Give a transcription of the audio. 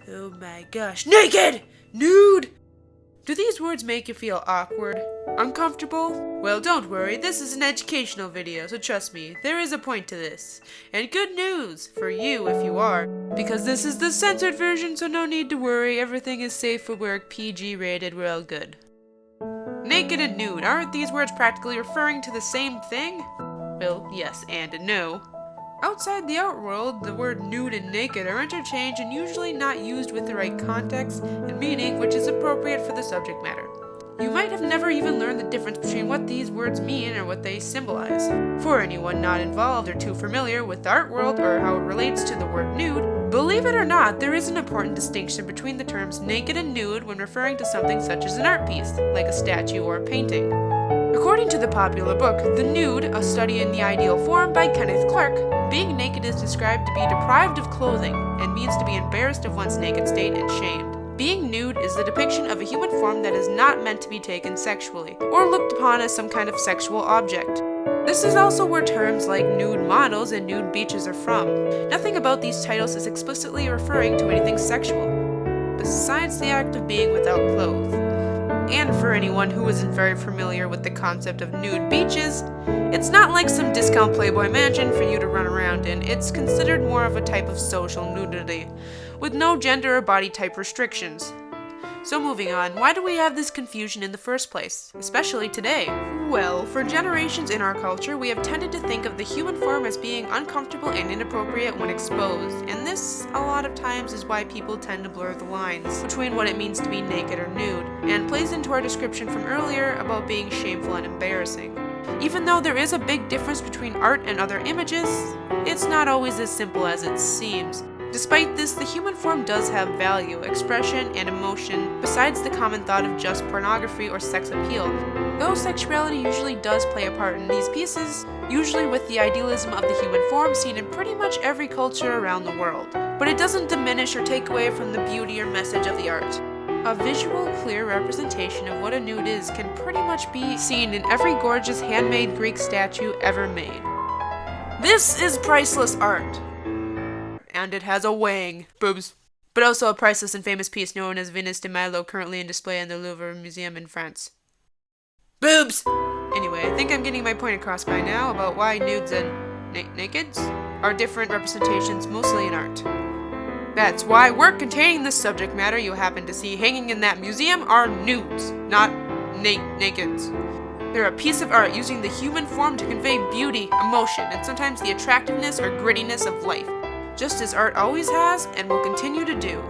Oh my gosh. Naked! Nude! Do these words make you feel awkward? Uncomfortable? Well, don't worry, this is an educational video, so trust me, there is a point to this. And good news, for you if you are, because this is the censored version, so no need to worry, everything is safe for work, PG rated, we're all good. Naked and nude, aren't these words practically referring to the same thing? Well, yes and no. Outside the art world, the word nude and naked are interchanged and usually not used with the right context and meaning which is appropriate for the subject matter. You might have never even learned the difference between what these words mean or what they symbolize. For anyone not involved or too familiar with the art world or how it relates to the word nude, believe it or not, there is an important distinction between the terms naked and nude when referring to something such as an art piece, like a statue or a painting. According to the popular book, The Nude, A Study in the Ideal Form by Kenneth Clark, being naked is described to be deprived of clothing and means to be embarrassed of one's naked state and shamed. Being nude is the depiction of a human form that is not meant to be taken sexually, or looked upon as some kind of sexual object. This is also where terms like nude models and nude beaches are from. Nothing about these titles is explicitly referring to anything sexual, besides the act of being without clothes. And for anyone who isn't very familiar with the concept of nude beaches, it's not like some discount Playboy mansion for you to run around in. It's considered more of a type of social nudity, with no gender or body type restrictions. So moving on, why do we have this confusion in the first place, especially today? Well, for generations in our culture, we have tended to think of the human form as being uncomfortable and inappropriate when exposed, and this, a lot of times, is why people tend to blur the lines between what it means to be naked or nude, and plays into our description from earlier about being shameful and embarrassing. Even though there is a big difference between art and other images, it's not always as simple as it seems. Despite this, the human form does have value, expression, and emotion, besides the common thought of just pornography or sex appeal. Though sexuality usually does play a part in these pieces, usually with the idealism of the human form seen in pretty much every culture around the world. But it doesn't diminish or take away from the beauty or message of the art. A visual, clear representation of what a nude is can pretty much be seen in every gorgeous handmade Greek statue ever made. This is priceless art. And it has a wang. Boobs. But also a priceless and famous piece known as Venus de Milo, currently in display in the Louvre Museum in France. Boobs! Anyway, I think I'm getting my point across by now about why nudes and nakeds are different representations, mostly in art. That's why work containing this subject matter you happen to see hanging in that museum are nudes, not nakeds. They're a piece of art using the human form to convey beauty, emotion, and sometimes the attractiveness or grittiness of life, just as art always has and will continue to do.